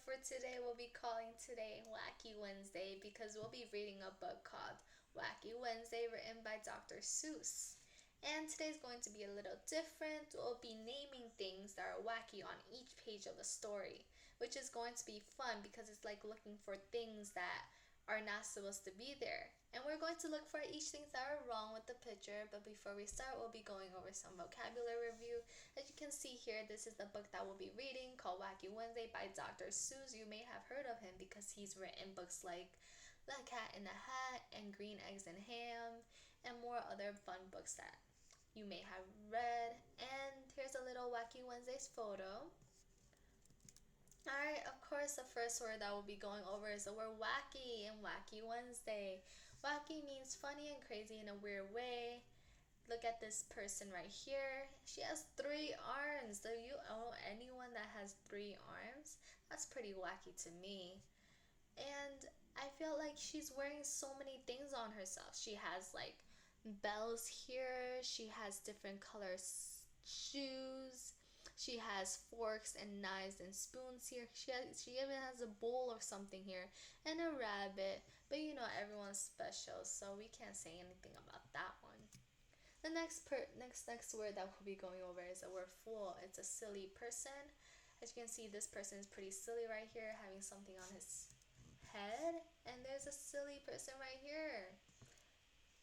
for today, we'll be calling today Wacky Wednesday because we'll be reading a book called Wacky Wednesday written by Dr. Seuss. And today's going to be a little different. We'll be naming things that are wacky on each page of the story, which is going to be fun because it's like looking for things that are not supposed to be there. And we're going to look for each things that are wrong with the picture, but before we start, we'll be going over some vocabulary review. As you can see here, this is the book that we'll be reading called Wacky Wednesday by Dr. Seuss. You may have heard of him because he's written books like The Cat in the Hat and Green Eggs and Ham and more other fun books that you may have read. And here's a little Wacky Wednesday's photo. Alright, of course, the first word that we'll be going over is the word wacky in Wacky Wednesday. Wacky means funny and crazy in a weird way. Look at this person right here. She has 3 arms. Do you know anyone that has 3 arms? That's pretty wacky to me. And I feel like she's wearing so many things on herself. She has like bells here. She has different colors shoes. She has forks and knives and spoons here. She even has a bowl or something here and a rabbit. But you know everyone's special, so we can't say anything about that one. The next word that we'll be going over is the word fool. It's a silly person. As you can see, this person is pretty silly right here, having something on his head. And there's a silly person right here.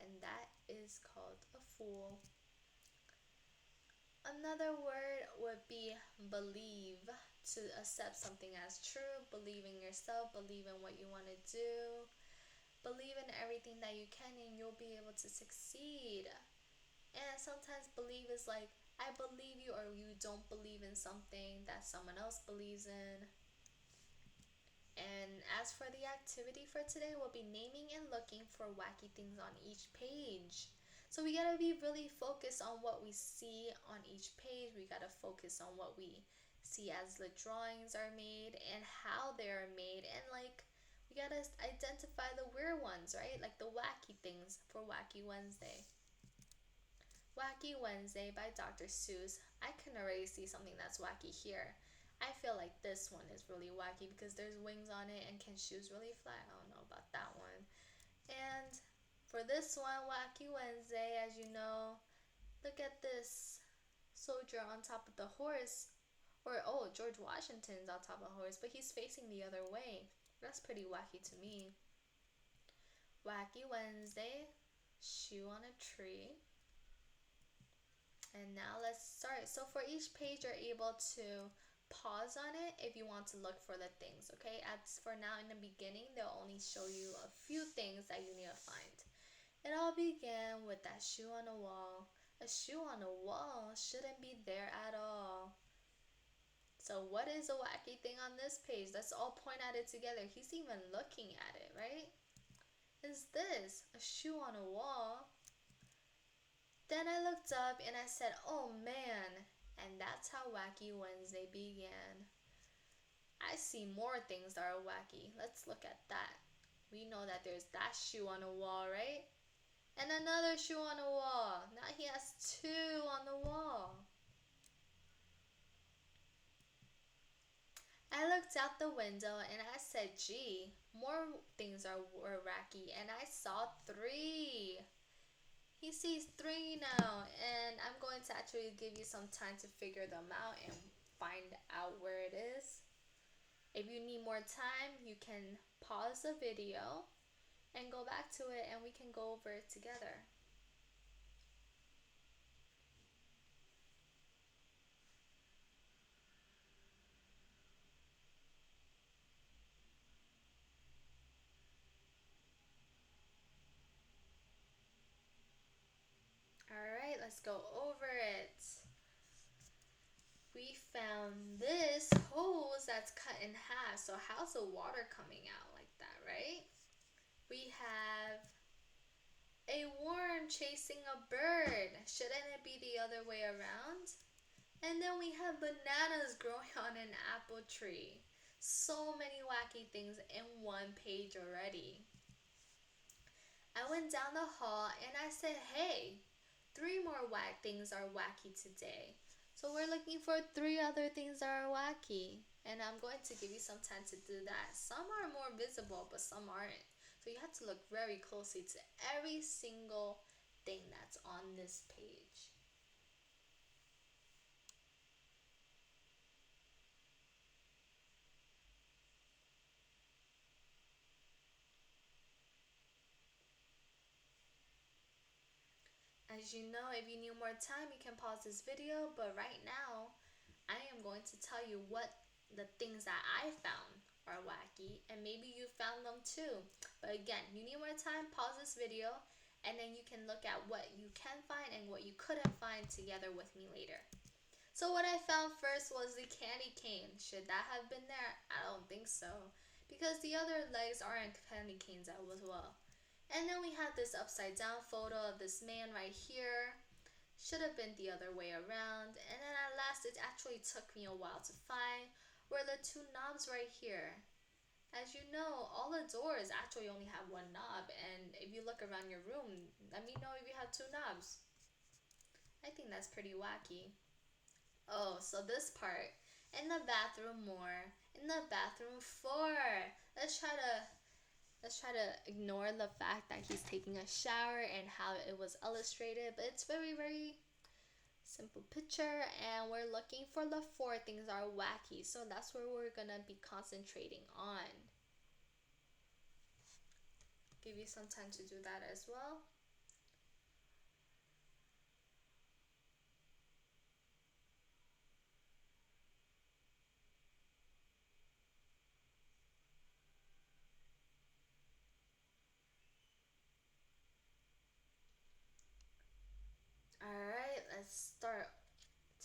And that is called a fool. Another word would be believe. To accept something as true, believe in yourself, believe in what you want to do. Believe in everything that you can and you'll be able to succeed. And sometimes believe is like, I believe you, or you don't believe in something that someone else believes in. And as for the activity for today, we'll be naming and looking for wacky things on each page. So we gotta be really focused on what we see on each page. We gotta focus on what we see as the drawings are made and how they're made. And like, we gotta identify the weird ones, right? Like the wacky things for Wacky Wednesday. Wacky Wednesday by Dr. Seuss. I can already see something that's wacky here. I feel like this one is really wacky because there's wings on it and can shoes really fly? I don't know about that one. And for this one, Wacky Wednesday, as you know, look at this soldier on top of the horse. Or, oh, George Washington's on top of a horse, but he's facing the other way. That's pretty wacky to me. Wacky Wednesday, shoe on a tree. And now let's start. So for each page, you're able to pause on it if you want to look for the things, okay? As for now, in the beginning, they'll only show you a few things that you need to find. It all began with that shoe on the wall. A shoe on the wall shouldn't be there at all. So what is a wacky thing on this page? Let's all point at it together. He's even looking at it, right? Is this a shoe on a wall? Then I looked up and I said, oh man. And that's how Wacky Wednesday began. I see more things that are wacky. Let's look at that. We know that there's that shoe on the wall, right? And another shoe on the wall. Now he has 2 on the wall. I looked out the window and I said, gee, more things were wacky. And I saw 3. He sees 3 now, and I'm going to actually give you some time to figure them out and find out where it is. If you need more time, you can pause the video and go back to it and we can go over it together. Alright, let's go over it. We found this hose that's cut in half. So how's the water coming out like that, right? We have a worm chasing a bird. Shouldn't it be the other way around? And then we have bananas growing on an apple tree. So many wacky things in one page already. I went down the hall and I said, hey, 3 more things are wacky today. So we're looking for 3 other things that are wacky. And I'm going to give you some time to do that. Some are more visible, but some aren't. So you have to look very closely to every single thing that's on this page. As you know, if you need more time, you can pause this video, but right now, I am going to tell you what the things that I found are wacky, and maybe you found them too. But again, you need more time, pause this video, and then you can look at what you can find and what you couldn't find together with me later. So what I found first was the candy cane. Should that have been there? I don't think so, because the other legs aren't candy canes as well. And then we have this upside down photo of this man right here. Should have been the other way around. And then at last, it actually took me a while to find were the two knobs right here. As you know, all the doors actually only have one knob, and if you look around your room, let me know if you have two knobs. I think that's pretty wacky. Oh, so this part. In the bathroom more. In the bathroom 4. Let's try to ignore the fact that he's taking a shower and how it was illustrated, but it's very, very simple picture, and we're looking for the 4 things that are wacky, so that's where we're gonna be concentrating on. Give you some time to do that as well. Alright, let's start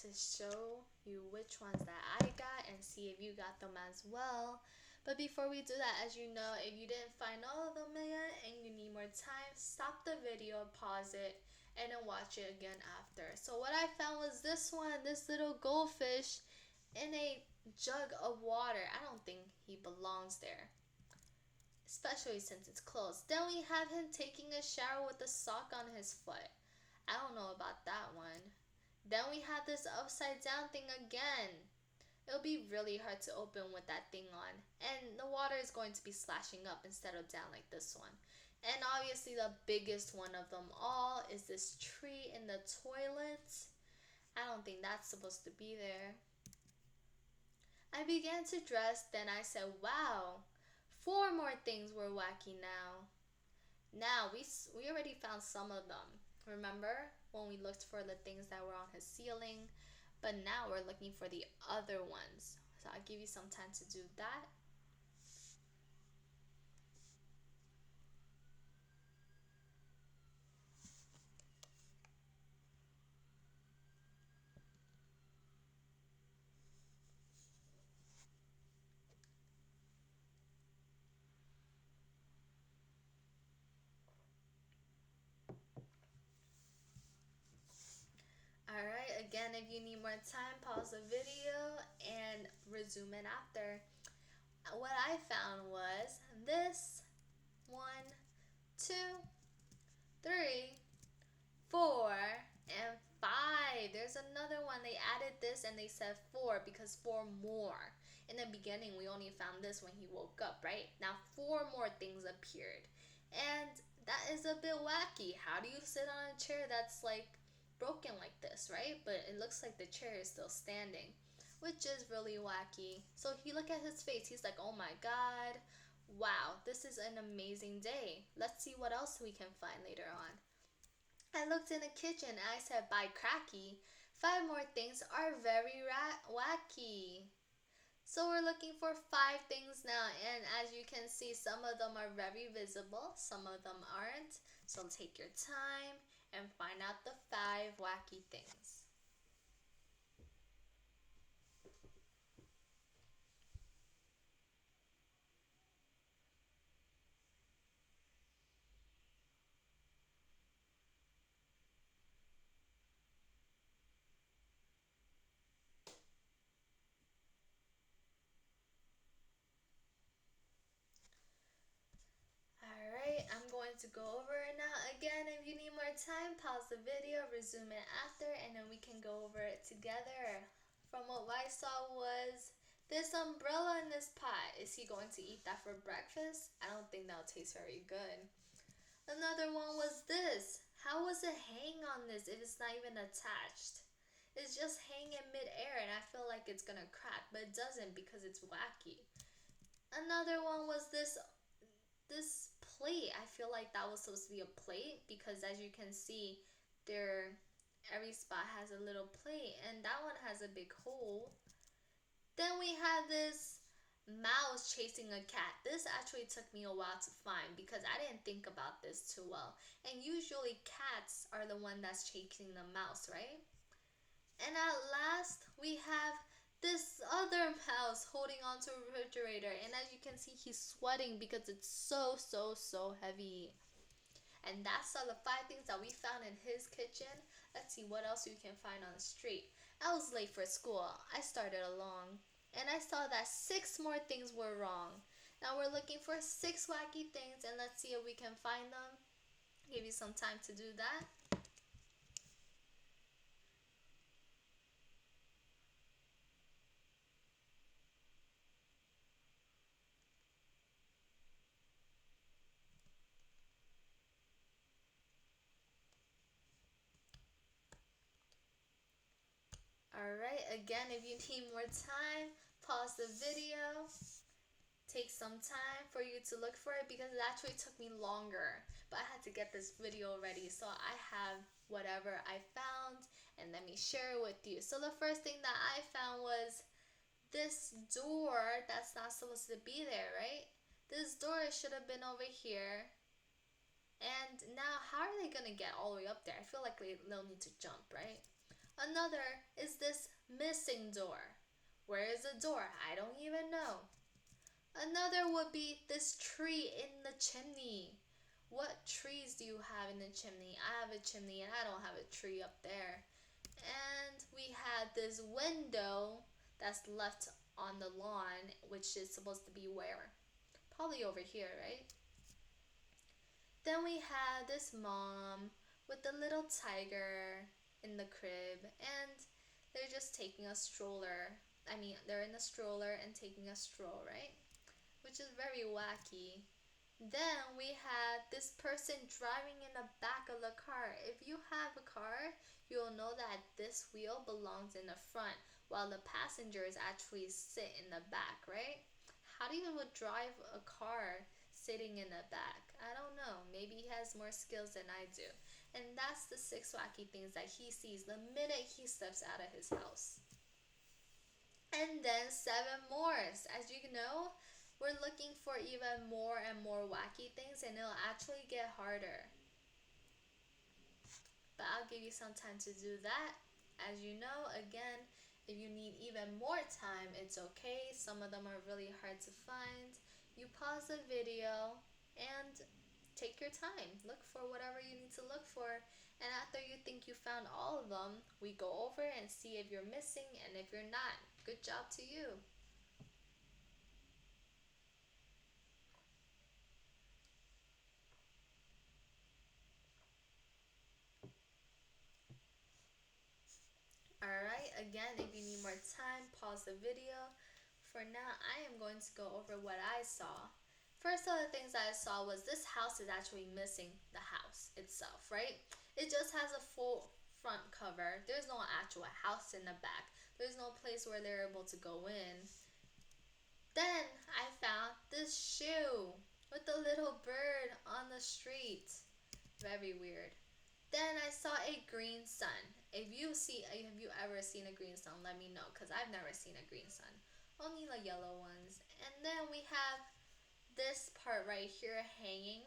to show you which ones that I got and see if you got them as well. But before we do that, as you know, if you didn't find all of them yet and you need more time, stop the video, pause it, and then watch it again after. So what I found was this one, this little goldfish in a jug of water. I don't think he belongs there, especially since it's closed. Then we have him taking a shower with a sock on his foot. I don't know about that one. Then we have this upside down thing again. It'll be really hard to open with that thing on. And the water is going to be slashing up instead of down like this one. And obviously the biggest one of them all is this tree in the toilet. I don't think that's supposed to be there. I began to dress, then I said, wow, 4 more things were wacky now. Now, we already found some of them. Remember when we looked for the things that were on his ceiling? But now we're looking for the other ones. So I'll give you some time to do that. Alright, again, if you need more time, pause the video and resume it after. What I found was this 1, 2, 3, 4, and 5. There's another one. They added this and they said 4 because 4 more. In the beginning, we only found this when he woke up, right? Now 4 more things appeared. And that is a bit wacky. How do you sit on a chair that's like broken like this, right? But it looks like the chair is still standing, which is really wacky. So if you look at his face, he's like, oh my god, wow, this is an amazing day. Let's see what else we can find later on. I looked in the kitchen and I said, by cracky, 5 more things are very wacky. So we're looking for 5 things now, and as you can see, some of them are very visible, some of them aren't. So take your time and find out the 5 wacky things. Alright, I'm going to go over it now. Again, if you need more time, pause the video, resume it after, and then we can go over it together. From what I saw was This umbrella in this pot. Is he going to eat that for breakfast? I don't think that'll taste very good. Another one was this. How was it hang on this if it's not even attached? It's just hanging mid-air and I feel like it's gonna crack, but it doesn't because it's wacky. Another one was this plate. I feel like that was supposed to be a plate because as you can see, there every spot has a little plate and that one has a big hole. Then we had this mouse chasing a cat. This actually took me a while to find because I didn't think about this too well. And usually cats are the one that's chasing the mouse, right? And at last we have this other mouse holding onto a refrigerator, and as you can see he's sweating because it's so heavy. And that's all the 5 things that we found in his kitchen. Let's see what else we can find on the street. I was late for school. I started along and I saw that 6 more things were wrong. Now we're looking for 6 wacky things and let's see if we can find them. Give you some time to do that. Alright, again, if you need more time, pause the video. Take some time for you to look for it because it actually took me longer. But I had to get this video ready, so I have whatever I found and let me share it with you. So the first thing that I found was this door that's not supposed to be there, right? This door should have been over here. And now how are they gonna get all the way up there? I feel like they'll need to jump, right? Another is this missing door. Where is the door? I don't even know. Another would be this tree in the chimney. What trees do you have in the chimney? I have a chimney and I don't have a tree up there. And we had this window that's left on the lawn, which is supposed to be where? Probably over here, right? Then we had this mom with the little tiger in the crib and they're just taking a stroller. They're in a stroller and taking a stroll, right? Which is very wacky. Then we had this person driving in the back of the car. If you have a car, you'll know that this wheel belongs in the front while the passengers actually sit in the back, right? How do you drive a car sitting in the back? I don't know. Maybe he has more skills than I do. And that's the 6 wacky things that he sees the minute he steps out of his house. And then 7 more. As you know, we're looking for even more and more wacky things and it'll actually get harder. But I'll give you some time to do that. As you know, again, if you need even more time, it's okay. Some of them are really hard to find. You pause the video and take your time. Look for whatever you need to look for. And after you think you found all of them, we go over and see if you're missing and if you're not. Good job to you. Alright, again, if you need more time, pause the video. For now, I am going to go over what I saw. First of the things I saw was this house is actually missing the house itself, right? It just has a full front cover. There's no actual house in the back. There's no place where they're able to go in. Then I found this shoe with a little bird on the street. Very weird. Then I saw a green sun. Have you ever seen a green sun? Let me know, because I've never seen a green sun. Only the yellow ones. And then we have this part right here hanging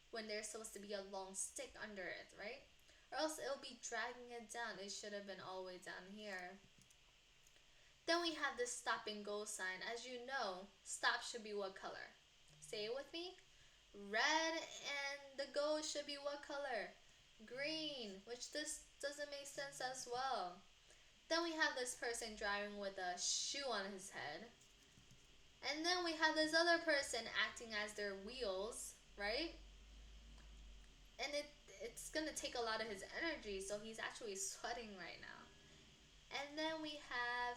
when there's supposed to be a long stick under it, right? Or else it'll be dragging it down. It should have been all the way down here. Then we have this stop and go sign. As you know, stop should be what color? Say it with me. Red, and the go should be what color? Green, which this doesn't make sense as well. Then we have this person driving with a shoe on his head. And then we have this other person acting as their wheels, right? And it's gonna take a lot of his energy, so he's actually sweating right now. And then we have,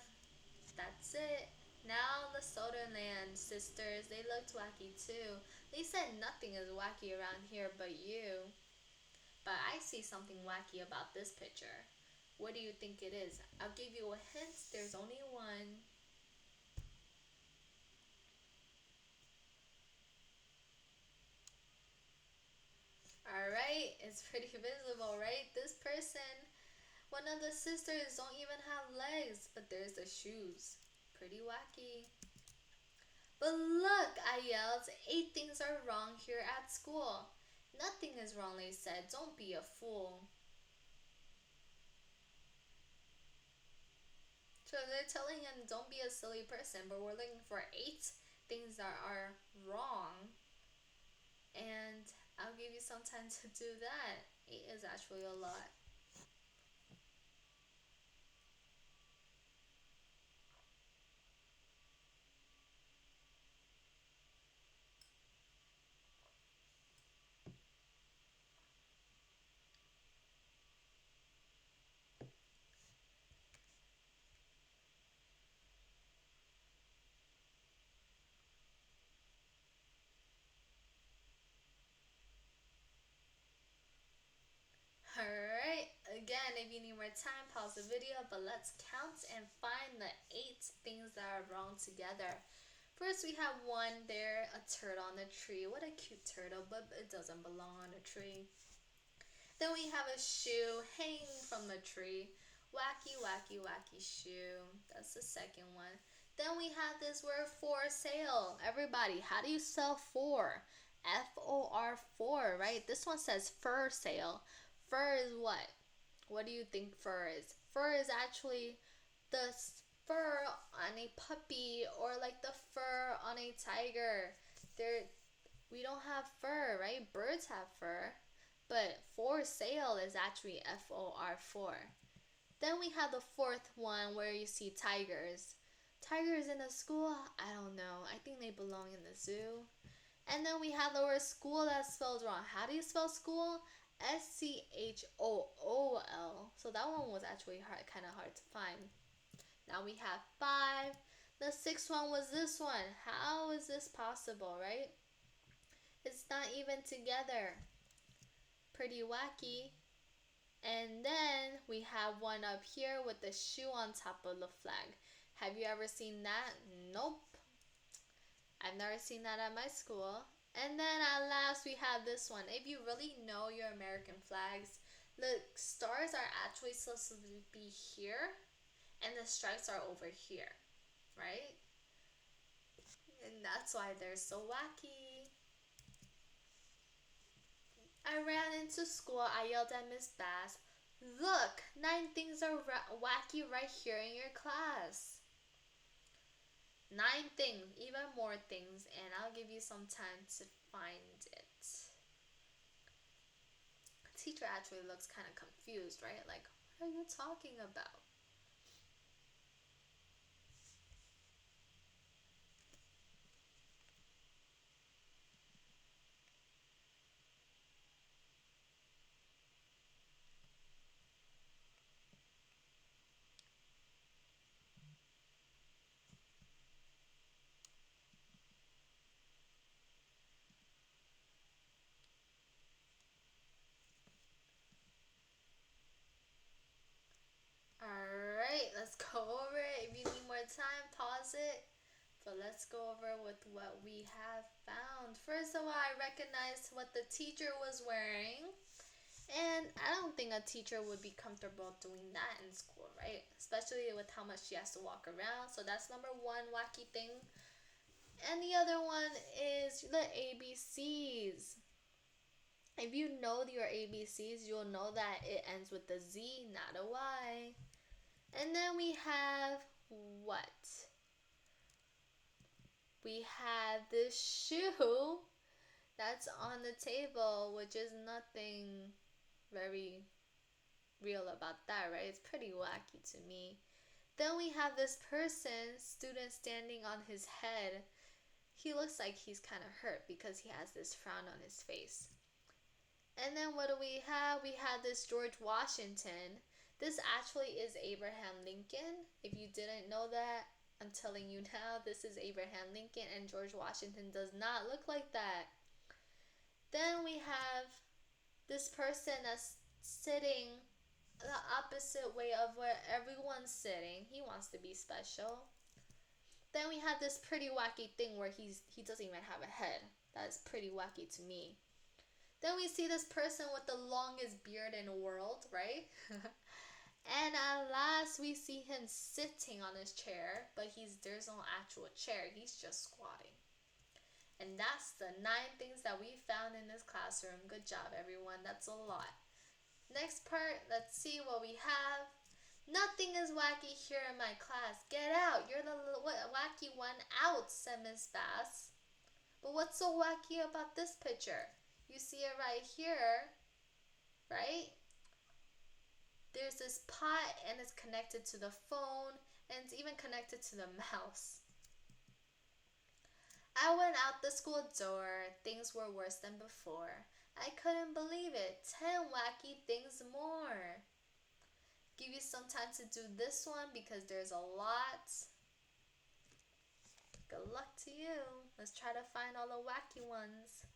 that's it, Now the Soderland sisters, they looked wacky too. They said nothing is wacky around here but you. But I see something wacky about this picture. What do you think it is? I'll give you a hint. There's only one. Alright, it's pretty visible, right? This person, one of the sisters, don't even have legs, but there's the shoes. Pretty wacky. But look, I yelled, 8 things are wrong here at school. Nothing is wrong, they said. Don't be a fool. So they're telling him, don't be a silly person, but we're looking for 8 things that are wrong. And I'll give you some time to do that. 8 is actually a lot. Alright, again, if you need more time, pause the video, but let's count and find the 8 things that are wrong together. First, we have one there, a turtle on a tree. What a cute turtle, but it doesn't belong on a tree. Then we have a shoe hanging from the tree. Wacky, wacky, wacky shoe. That's the second one. Then we have this word for sale. Everybody, how do you spell for? F-O-R, for, right? This one says fur sale. Fur is what? What do you think fur is? Fur is actually the fur on a puppy or like the fur on a tiger. There, we don't have fur, right? Birds have fur. But for sale is actually F-O-R, for. Then we have the fourth one where you see tigers. Tigers in a school? I don't know. I think they belong in the zoo. And then we have the word school that's spelled wrong. How do you spell school? S-C-H-O-O-L. So that one was actually kind of hard to find. Now we have 5. The sixth one was this one. How is this possible, right? It's not even together. Pretty wacky. And then we have one up here with the shoe on top of the flag. Have you ever seen that? Nope. I've never seen that at my school. And then at last we have this one. If you really know your American flags, the stars are actually supposed to be here and the stripes are over here, right? And that's why they're so wacky. I ran into school. I yelled at Miss Bass, "Look, 9 things are wacky right here in your class." 9 things, even more things, and I'll give you some time to find it. The teacher actually looks kind of confused, right? Like, what are you talking about? Alright, let's go over it. If you need more time, pause it. But let's go over with what we have found. First of all, I recognized what the teacher was wearing. And I don't think a teacher would be comfortable doing that in school, right? Especially with how much she has to walk around. So that's number one wacky thing. And the other one is the ABCs. If you know your ABCs, you'll know that it ends with a Z, not a Y. And then we have what? We have this shoe that's on the table, which is nothing very real about that, right? It's pretty wacky to me. Then we have this person, student standing on his head. He looks like he's kind of hurt because he has this frown on his face. And then what do we have? We have this George Washington. This actually is Abraham Lincoln, if you didn't know that. I'm telling you now, this is Abraham Lincoln, and George Washington does not look like that. Then we have this person that's sitting the opposite way of where everyone's sitting. He wants to be special. Then we have this pretty wacky thing where he doesn't even have a head. That's pretty wacky to me. Then we see this person with the longest beard in the world, right? And at last we see him sitting on his chair, but there's no actual chair. He's just squatting. And that's the 9 things that we found in this classroom. Good job, everyone. That's a lot. Next part, let's see what we have. Nothing is wacky here in my class. Get out. You're the wacky one. Out, said Miss Bass. But what's so wacky about this picture? You see it right here, right? There's this pot and it's connected to the phone and it's even connected to the mouse. I went out the school door. Things were worse than before. I couldn't believe it. 10 wacky things more. Give you some time to do this one because there's a lot. Good luck to you. Let's try to find all the wacky ones.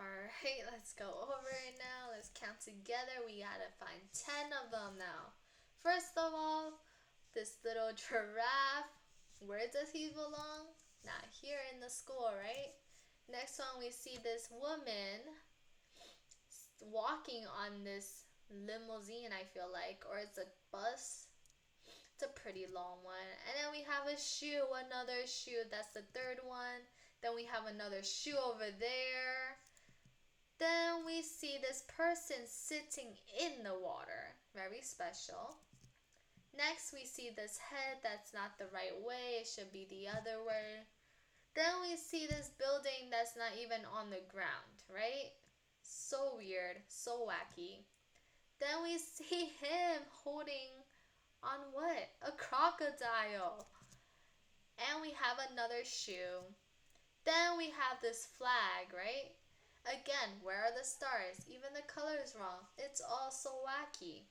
Alright, let's go over it now. Let's count together. We gotta find 10 of them now. First of all, this little giraffe. Where does he belong? Not here in the school, right? Next one, we see this woman walking on this limousine, I feel like, or it's a bus. It's a pretty long one. And then we have a shoe, another shoe. That's the third one. Then we have another shoe over there. Then we see this person sitting in the water. Very special. Next, we see this head that's not the right way. It should be the other way. Then we see this building that's not even on the ground, right? So weird, so wacky. Then we see him holding on what? A crocodile. And we have another shoe. Then we have this flag, right? Again, where are the stars? Even the color is wrong. It's all so wacky.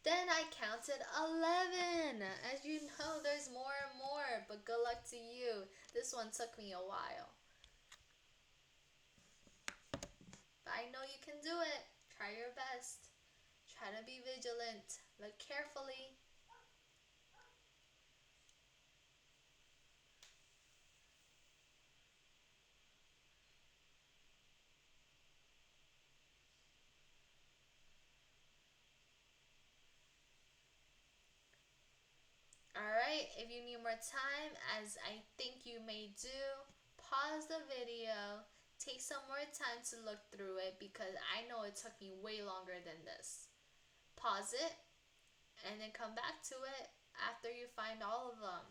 Then I counted 11. As you know, there's more and more, but good luck to you. This one took me a while. But I know you can do it. Try your best. Try to be vigilant. Look carefully. Alright, if you need more time, as I think you may do, pause the video, take some more time to look through it because I know it took me way longer than this. Pause it, and then come back to it after you find all of them.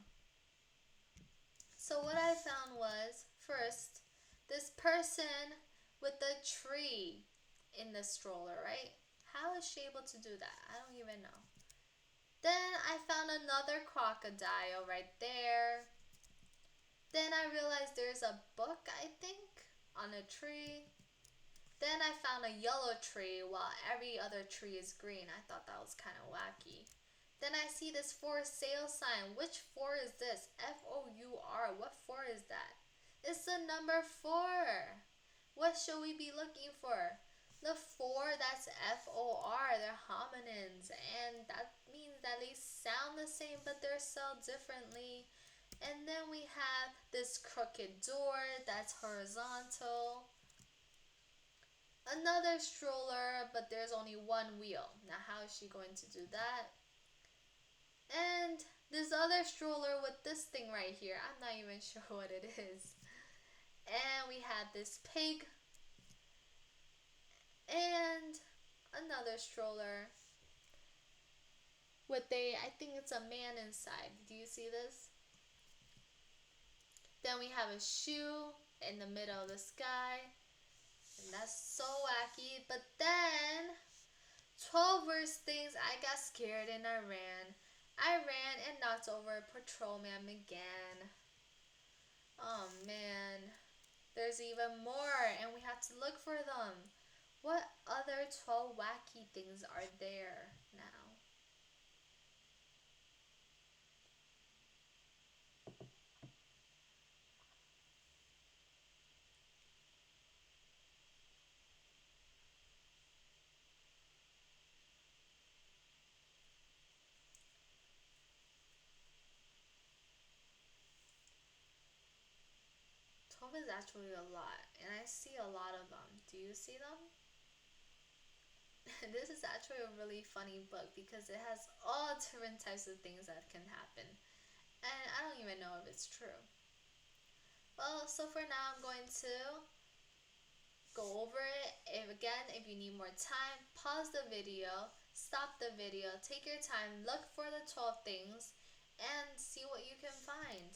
So what I found was, first, this person with the tree in the stroller, right? How is she able to do that? I don't even know. Then I found another crocodile right there. Then I realized there's a book, I think, on a tree. Then I found a yellow tree while every other tree is green. I thought that was kind of wacky. Then I see this for sale sign. Which 4 is this? F-O-U-R. What 4 is that? It's the number 4. What should we be looking for? The 4, that's F-O-R. They're hominins. And that means that they sound the same, but they're spelled differently. And then we have this crooked door. That's horizontal. Another stroller, but there's only one wheel. Now, how is she going to do that? And this other stroller with this thing right here. I'm not even sure what it is. And we have this pig. And another stroller with I think it's a man inside. Do you see this? Then we have a shoe in the middle of the sky. And that's so wacky. But then 12 worst things, I got scared and I ran. I ran and knocked over a patrolman again. Oh man. There's even more and we have to look for them. What other 12 wacky things are there now? Twelve is actually a lot, and I see a lot of them. Do you see them? This is actually a really funny book because it has all different types of things that can happen. And I don't even know if it's true. Well, so for now, I'm going to go over it. If you need more time, pause the video, stop the video, take your time, look for the 12 things, and see what you can find.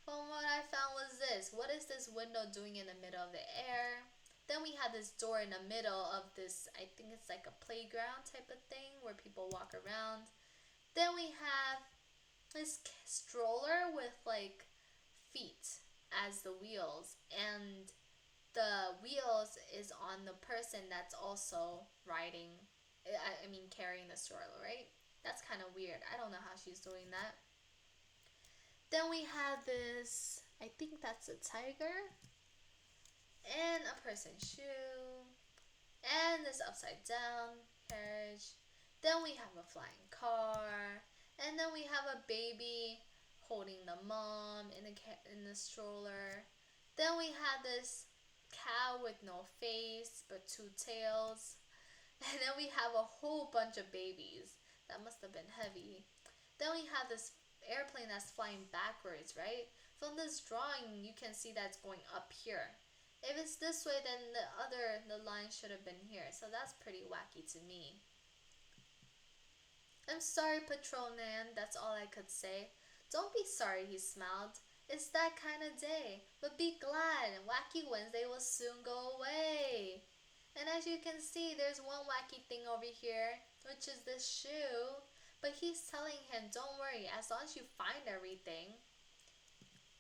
From what I found was this. What is this window doing in the middle of the air? Then we had this door in the middle of this, I think it's like a playground type of thing where people walk around. Then we have this stroller with like feet as the wheels, and the wheels is on the person that's also riding, I mean carrying the stroller, right? That's kind of weird. I don't know how she's doing that. Then we have this, I think that's a tiger, and a person's shoe, and this upside down carriage. Then we have a flying car, and then we have a baby holding the mom in the stroller. Then we have this cow with no face but two tails. And then we have a whole bunch of babies. That must have been heavy. Then we have this airplane that's flying backwards, right? From this drawing, you can see that's going up here. If it's this way, then the line should have been here. So that's pretty wacky to me. I'm sorry, Patrolman. That's all I could say. Don't be sorry, he smiled. It's that kind of day. But be glad. Wacky Wednesday will soon go away. And as you can see, there's one wacky thing over here, which is this shoe. But he's telling him, don't worry, as long as you find everything,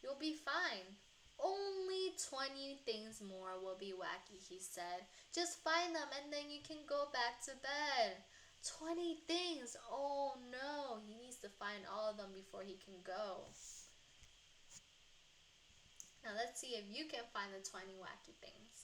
you'll be fine. Only 20 things more will be wacky, he said. Just find them and then you can go back to bed. 20 things! Oh no, he needs to find all of them before he can go. Now let's see if you can find the 20 wacky things.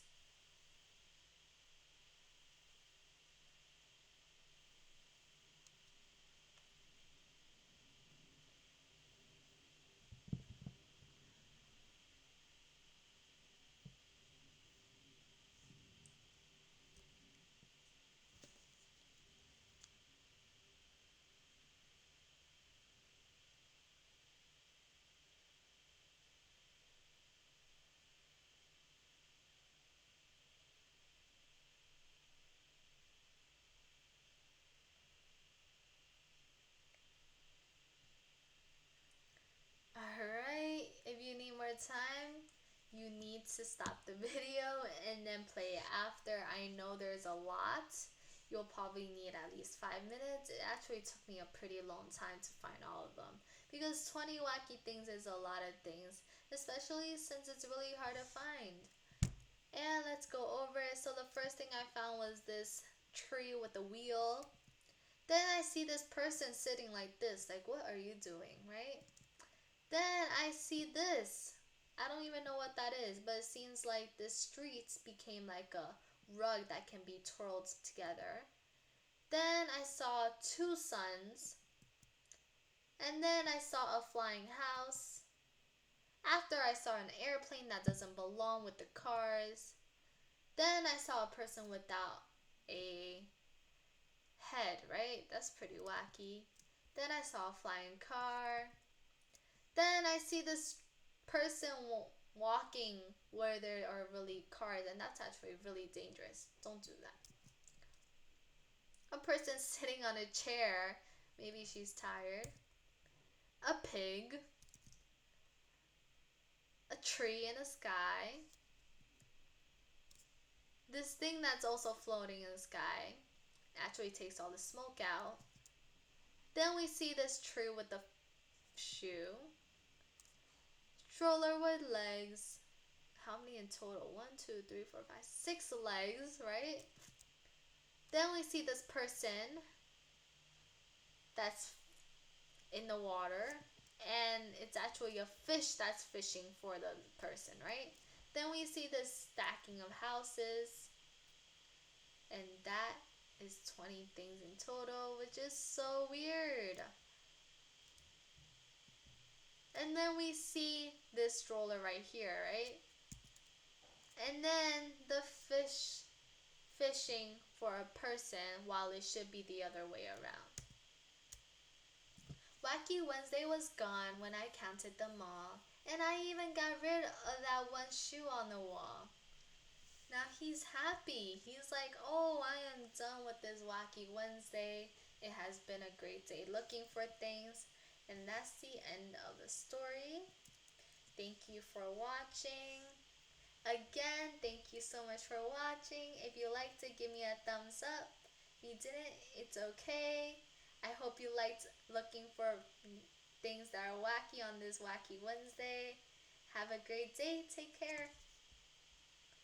Alright, if you need more time, you need to stop the video and then play it after. I know there's a lot. You'll probably need at least 5 minutes. It actually took me a pretty long time to find all of them because 20 wacky things is a lot of things, especially since it's really hard to find. And let's go over it. So the first thing I found was this tree with a wheel. Then I see this person sitting like this. Like, what are you doing, right? Then I see this. I don't even know what that is, but it seems like the streets became like a rug that can be twirled together. Then I saw two suns. And then I saw a flying house. After I saw an airplane that doesn't belong with the cars. Then I saw a person without a head, right? That's pretty wacky. Then I saw a flying car. Then I see this person walking where there are really cars, and that's actually really dangerous. Don't do that. A person sitting on a chair. Maybe she's tired. A pig. a tree in the sky, this thing that's also floating in the sky actually takes all the smoke out. Then we see this tree with the shoe, stroller with legs. How many in total? 1, 2, 3, 4, 5, 6 legs, right? Then we see this person that's in the water, and it's actually a fish that's fishing for the person, right? Then we see this stacking of houses, and that is 20 things in total, which is so weird. And then we see this stroller right here, right? And then the fish fishing for a person while it should be the other way around. Wacky Wednesday was gone when I counted them all, and I even got rid of that one shoe on the wall. Now he's happy. He's like, oh, I am done with this Wacky Wednesday. It has been a great day looking for things. And that's the end of the story. Thank you for watching. Again, thank you so much for watching. If you liked it, give me a thumbs up. If you didn't, it's okay. I hope you liked looking for things that are wacky on this Wacky Wednesday. Have a great day. Take care.